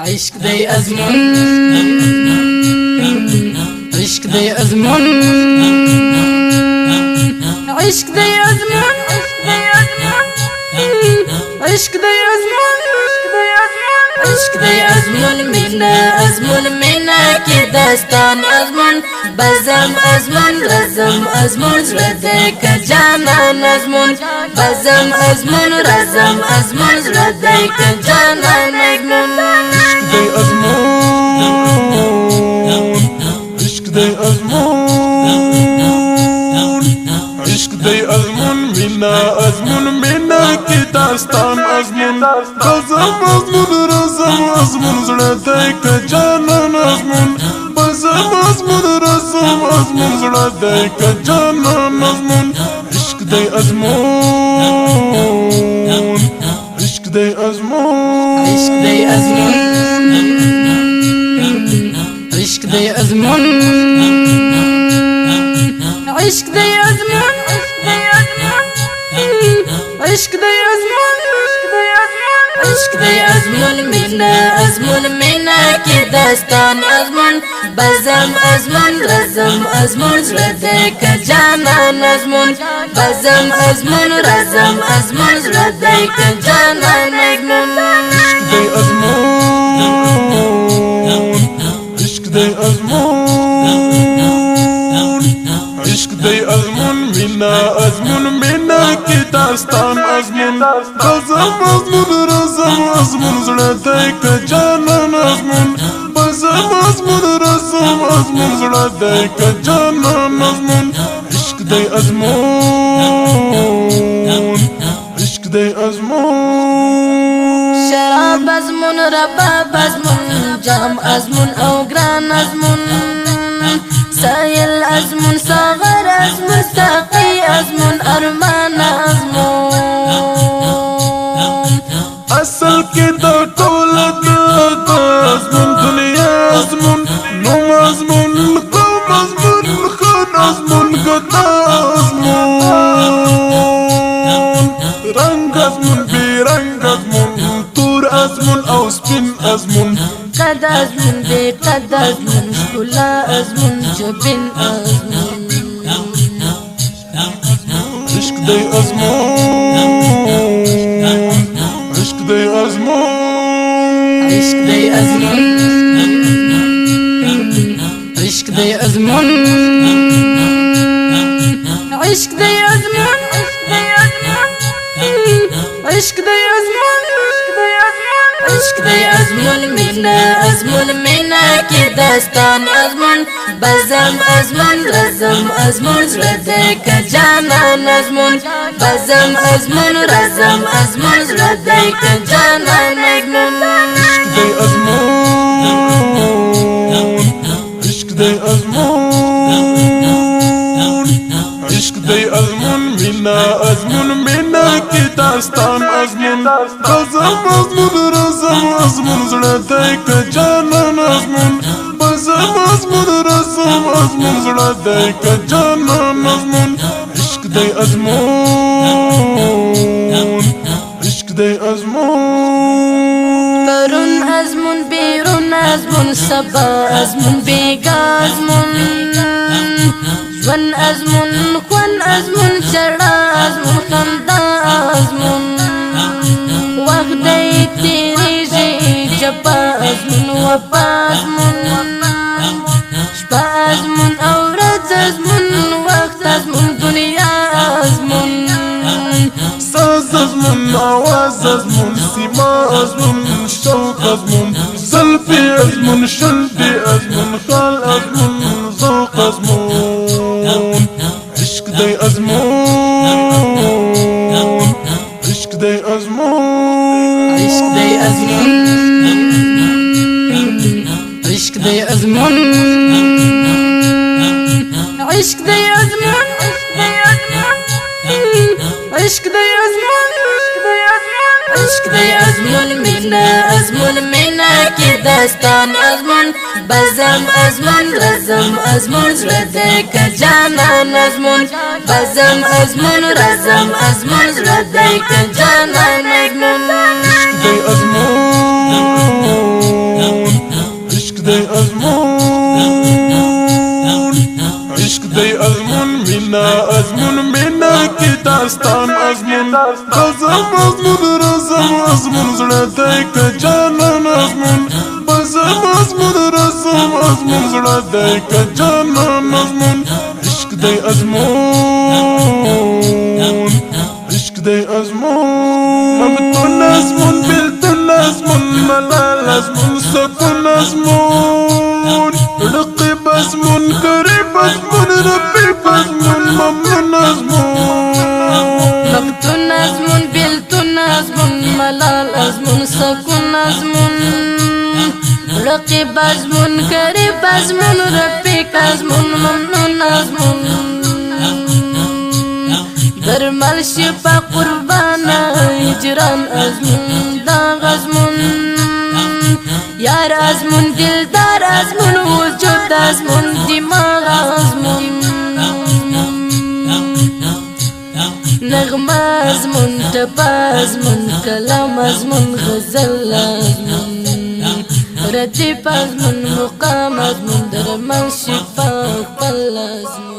عشق دی ازمون، عشق دی ازمون، عشق دی ازمون، عشق دی ازمون، عشق دی ازمون، مینا ازمون، مینا کی داستان ازمون، بزم ازمون، رزم ازمون، زړه دی که جانان ازمون، بزم ازمون، رزم ازمون، زړه دی که جانان مجنون. عشق دی ازمون، عشق دی ازمون، عشق دی ازمون، مینا ازمون، مینا کی داستان ازمون، بزم ازمون، رزم ازمون، زړه دی که جانان ازمون، بزم ازمون، رزم ازمون، زړه دی که جانان ازمون. عشق دی ازمون، عشق دی ازمون، عشق دی ازمون، عشق دی ازمون، عشق دی ازمون، عشق دی ازمون، عشق دی ازمون، مینا ازمون، مینا کی داستان ازمون، بزم ازمون، رزم ازمون، زړه دی که جانان ازمون، بزم ازمون، رزم ازمون، زړه دی که جانان مجنون. عشق دی ازمون، عشق دی ازمون، عشق دی ازمون، مینا ازمون، مینا کی داستان ازمون، بزم ازمون، رزم ازمون، زړه دی که جانان ازمون، بزم ازمون، رزم ازمون، زړه دی که جانان ازمون. عشق دی ازمون، عشق دی ازمون، شراب ازمون، رباب ازمون، جام ازمون او گران ازمون، سایل ازمون، ساغر ازمون، ساقی ازمون، ارمان ازمون. اصل کې د ټول د ازمون دنیا ازمون، نوم ازمون، قوم ازمون، خان ازمون، ګدا ازمون، رنگ ازمون، بی رنگ ازمون، تور ازمون او سپین ازمون، قد ازمون دی قد ازمون، ښکلا ازمون، جبین ازمون. عشق دی ازمون، عشق دی ازمون، عشق دی ازمون، عشق دی ازمون، عشق دی ازمون، عشق دی ازمون، عشق دی ازمون، مینا ازمون، مینا کی داستان ازمون، بزم ازمون، رزم ازمون، زړه دی که جانان ازمون، بزم ازمون، رزم ازمون، زړه دی که جانان مجنون. عشق دی ازمون، عشق دی ازمون، عشق دی ازمون، مینا ازمون، مینا کی داستان ازمون، بزم ازمون، رزم ازمون، زړه دی که جانان ازمون، بزم ازمون، رزم ازمون، زړه دی که جانان ازمون. عشق دی ازمون، عشق دی ازمون، پرون ازمون، بیرون ازمون، سبا ازمون، بیگا ازمون، ژوند ازمون، خوند ازمون، ژړا ازمون، خندا ازمون، وخت دی تیریږي، جفا ازمون، وفا ازمون، شپه ازمون او ورځ ازمون، وخت ازمون، دنیا ازمون. ساز ازمون، آواز ازمون، سیما ازمون، شوق ازمون، زلفی ازمون، شلبی ازمون، خال ازمون، ذوق ازمون. عشق دی ازمون، عشق دی ازمون، عشق دی ازمون، عشق دی ازمون، عشق دی ازمون، عشق دی ازمون، عشق دی ازمون، مینا ازمون، مینا کی داستان ازمون، بزم ازمون، رزم ازمون، زړه دی که جانان ازمون، بزم ازمون، رزم ازمون، زړه دی که جانان مجنون. عشق دی ازمون، زړه دی که جانان ازمون عشق دی ازمون عشق دی ازمون مبتون ازمون بلتون ازمون ملال ازمون سکون ازمون رقیب ازمون قریب ازمون رفیق ازمون ممنون ازمون مبتون ازمون بلتون ازمون ملال ازمون سکون ازمون رقیب ازمون قریب ازمون رفیق ازمون ممنون ازمون درمل شفا قربان هجران ازمون داغ ازمون یار ازمون دلدار ازمون وجود ازمون دماغ ازمون نغمه ازمون تپا ازمون کلام ازمون غزل ازمون ردیف ازمون مقام ازمون درمل شفا قل ازمون